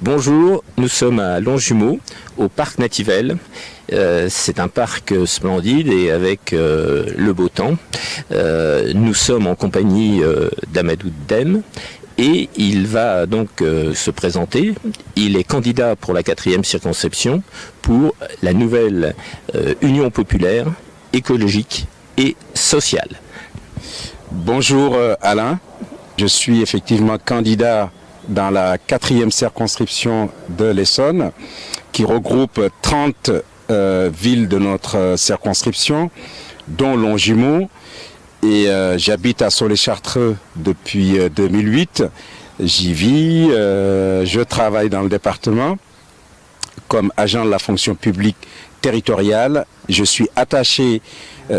Bonjour, nous sommes à Longjumeau, au parc Nativelle. C'est un parc splendide et avec le beau temps. Nous sommes en compagnie d'Amadou Dème et il va donc se présenter. Il est candidat pour la 4e circonscription pour la nouvelle Union populaire, écologique et sociale. Bonjour Alain, je suis effectivement candidat dans la 4e circonscription de l'Essonne qui regroupe 30 villes de notre circonscription, dont Longjumeau. Et j'habite à Soleil-Chartreux depuis 2008. J'y vis, je travaille dans le département comme agent de la fonction publique territoriale. Je suis attaché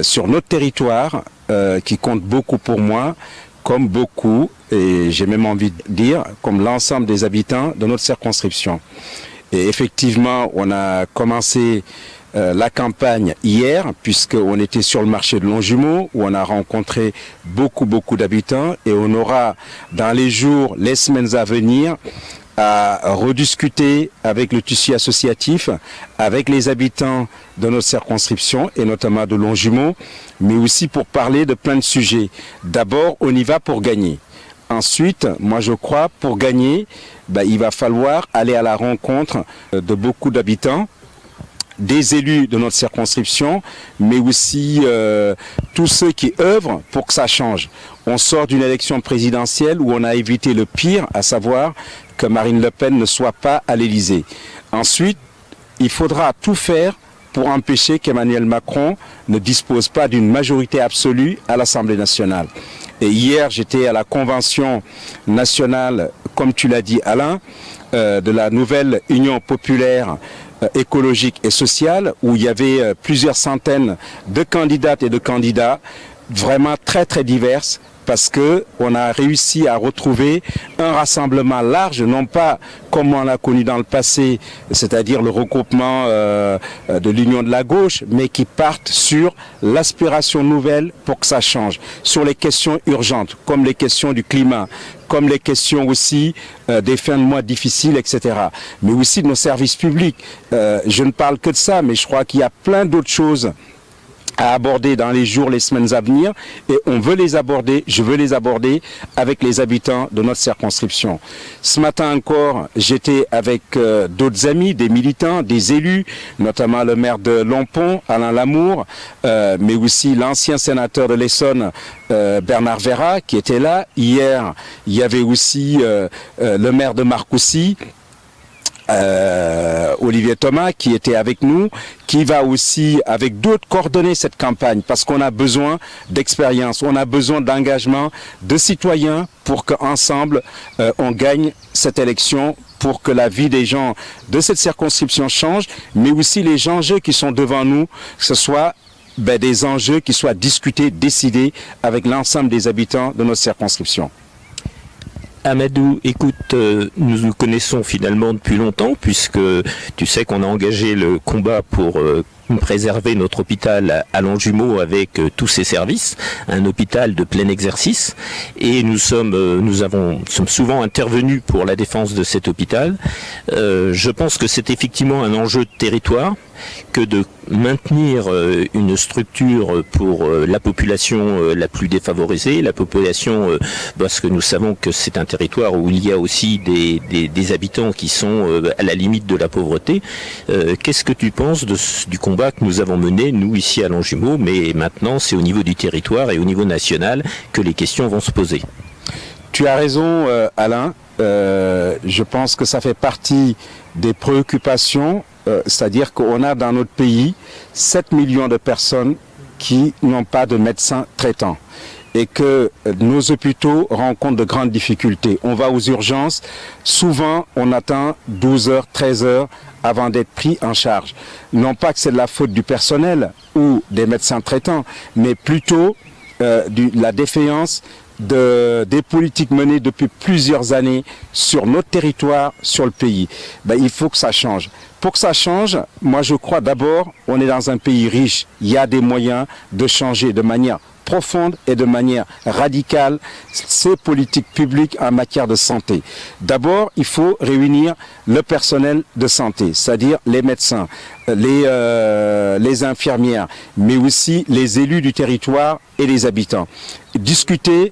sur notre territoire qui compte beaucoup pour moi, comme beaucoup, et j'ai même envie de dire, comme l'ensemble des habitants de notre circonscription. Et effectivement, on a commencé la campagne hier, puisqu'on était sur le marché de Longjumeau, où on a rencontré beaucoup d'habitants, et on aura dans les jours, les semaines à venir, à rediscuter avec le tissu associatif, avec les habitants de notre circonscription et notamment de Longjumeau, mais aussi pour parler de plein de sujets. D'abord, on y va pour gagner. Ensuite, moi je crois, pour gagner, il va falloir aller à la rencontre de beaucoup d'habitants, des élus de notre circonscription, mais aussi tous ceux qui œuvrent pour que ça change. On sort d'une élection présidentielle où on a évité le pire, à savoir que Marine Le Pen ne soit pas à l'Élysée. Ensuite, il faudra tout faire pour empêcher qu'Emmanuel Macron ne dispose pas d'une majorité absolue à l'Assemblée nationale. Et hier, j'étais à la convention nationale, comme tu l'as dit Alain, de la nouvelle Union populaire écologique et sociale, où il y avait plusieurs centaines de candidates et de candidats, vraiment très diverses, parce qu'on a réussi à retrouver un rassemblement large, non pas comme on l'a connu dans le passé, c'est-à-dire le regroupement de l'Union de la gauche, mais qui partent sur l'aspiration nouvelle pour que ça change, sur les questions urgentes, comme les questions du climat, comme les questions aussi des fins de mois difficiles, etc. Mais aussi de nos services publics. Je ne parle que de ça, mais je crois qu'il y a plein d'autres choses à aborder dans les jours, les semaines à venir, et on veut les aborder, je veux les aborder avec les habitants de notre circonscription. Ce matin encore, j'étais avec d'autres amis, des militants, des élus, notamment le maire de Lompont, Alain Lamour, mais aussi l'ancien sénateur de l'Essonne, Bernard Vera, qui était là. Hier, il y avait aussi le maire de Marcoussis, Olivier Thomas, qui était avec nous, qui va aussi avec d'autres coordonner cette campagne, parce qu'on a besoin d'expérience, on a besoin d'engagement de citoyens pour qu'ensemble on gagne cette élection, pour que la vie des gens de cette circonscription change, mais aussi les enjeux qui sont devant nous, que ce soit des enjeux qui soient discutés, décidés avec l'ensemble des habitants de notre circonscription. Amadou, écoute, nous nous connaissons finalement depuis longtemps, puisque tu sais qu'on a engagé le combat pour préserver notre hôpital à Longjumeau avec tous ses services, un hôpital de plein exercice, et nous sommes souvent intervenus pour la défense de cet hôpital. Je pense que c'est effectivement un enjeu de territoire, que de maintenir une structure pour la population la plus défavorisée, la population, parce que nous savons que c'est un territoire où il y a aussi des habitants qui sont à la limite de la pauvreté. Qu'est-ce que tu penses du combat que nous avons mené, nous, ici à Longjumeau, mais maintenant c'est au niveau du territoire et au niveau national que les questions vont se poser? Tu as raison, Alain. Je pense que ça fait partie des préoccupations, c'est-à-dire qu'on a dans notre pays 7 millions de personnes qui n'ont pas de médecin traitant et que nos hôpitaux rencontrent de grandes difficultés. On va aux urgences, souvent on attend 12 heures, 13 heures avant d'être pris en charge. Non pas que c'est de la faute du personnel ou des médecins traitants, mais plutôt la défaillance des politiques menées depuis plusieurs années sur notre territoire, sur le pays. Il faut que ça change. Pour que ça change, moi je crois d'abord, on est dans un pays riche, il y a des moyens de changer de manière profonde et de manière radicale ces politiques publiques en matière de santé. D'abord, il faut réunir le personnel de santé, c'est-à-dire les médecins, les infirmières, mais aussi les élus du territoire et les habitants. Discuter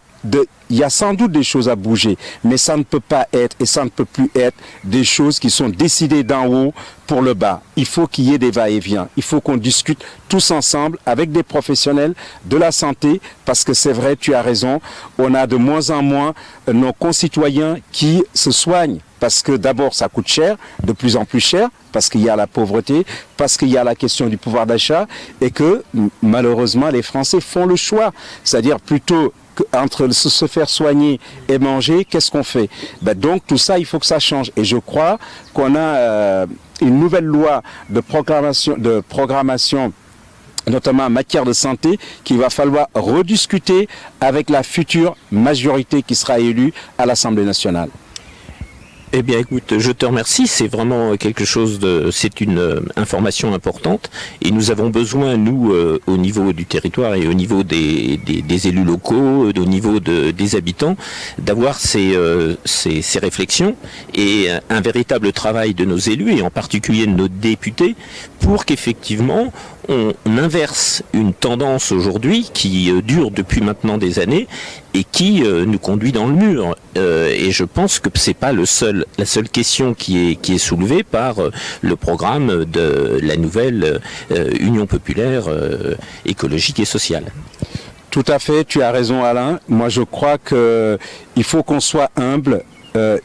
il y a sans doute des choses à bouger, mais ça ne peut pas être et ça ne peut plus être des choses qui sont décidées d'en haut pour le bas. Il faut qu'il y ait des va-et-vient. Il faut qu'on discute tous ensemble avec des professionnels de la santé, parce que c'est vrai, tu as raison, on a de moins en moins nos concitoyens qui se soignent. Parce que d'abord, ça coûte cher, de plus en plus cher, parce qu'il y a la pauvreté, parce qu'il y a la question du pouvoir d'achat, et que malheureusement, les Français font le choix. C'est-à-dire plutôt entre se faire soigner et manger, qu'est-ce qu'on fait? Donc tout ça, il faut que ça change. Et je crois qu'on a une nouvelle loi de programmation notamment en matière de santé, qu'il va falloir rediscuter avec la future majorité qui sera élue à l'Assemblée nationale. Eh bien, écoute, je te remercie. C'est vraiment c'est une information importante, et nous avons besoin, nous, au niveau du territoire et au niveau des élus locaux, au niveau des habitants, d'avoir ces réflexions et un véritable travail de nos élus, et en particulier de nos députés, pour qu'effectivement on inverse une tendance aujourd'hui qui dure depuis maintenant des années et qui nous conduit dans le mur. Et je pense que c'est pas la seule question qui est soulevée par le programme de la nouvelle Union populaire écologique et sociale. Tout à fait, tu as raison Alain. Moi je crois qu'il faut qu'on soit humble,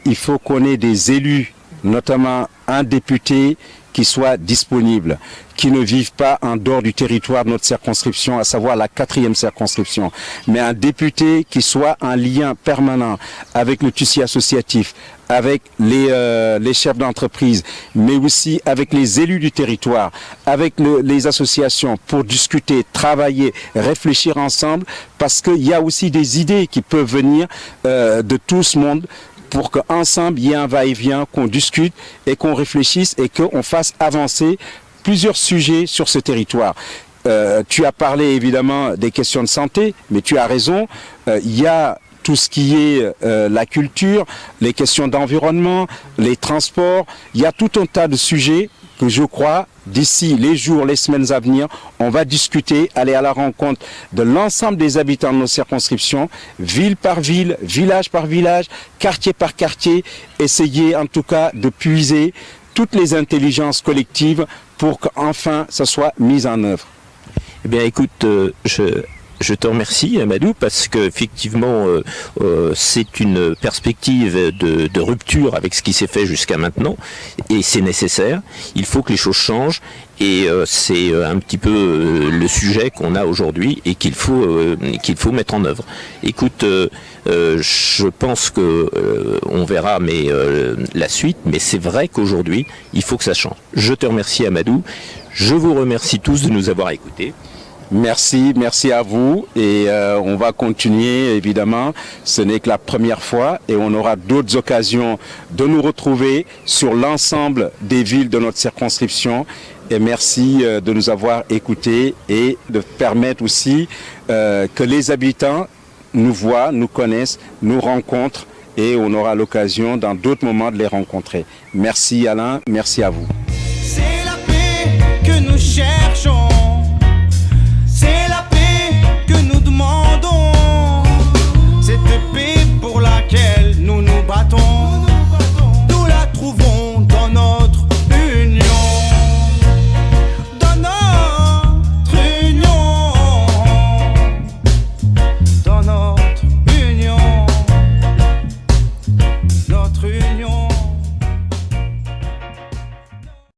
il faut qu'on ait des élus, notamment un député qui soit disponible, qui ne vivent pas en dehors du territoire de notre circonscription, à savoir la 4e circonscription, mais un député qui soit en lien permanent avec le tissu associatif, avec les chefs d'entreprise, mais aussi avec les élus du territoire, avec les associations, pour discuter, travailler, réfléchir ensemble, parce qu'il y a aussi des idées qui peuvent venir de tout ce monde, pour qu'ensemble, il y ait un va-et-vient, qu'on discute et qu'on réfléchisse et qu'on fasse avancer plusieurs sujets sur ce territoire. Tu as parlé évidemment des questions de santé, mais tu as raison, il y a tout ce qui est la culture, les questions d'environnement, les transports, il y a tout un tas de sujets que je crois, d'ici les jours, les semaines à venir, on va discuter, aller à la rencontre de l'ensemble des habitants de nos circonscriptions, ville par ville, village par village, quartier par quartier, essayer en tout cas de puiser toutes les intelligences collectives pour qu'enfin ça soit mis en œuvre. Eh bien écoute, je te remercie Amadou, parce qu'effectivement c'est une perspective de rupture avec ce qui s'est fait jusqu'à maintenant, et c'est nécessaire. Il faut que les choses changent, et c'est un petit peu le sujet qu'on a aujourd'hui et qu'il faut mettre en œuvre. Écoute, je pense que on verra la suite, mais c'est vrai qu'aujourd'hui il faut que ça change. Je te remercie Amadou, je vous remercie tous de nous avoir écoutés. Merci à vous, et on va continuer évidemment, ce n'est que la première fois et on aura d'autres occasions de nous retrouver sur l'ensemble des villes de notre circonscription, et merci de nous avoir écoutés et de permettre aussi que les habitants nous voient, nous connaissent, nous rencontrent, et on aura l'occasion dans d'autres moments de les rencontrer. Merci Alain, merci à vous.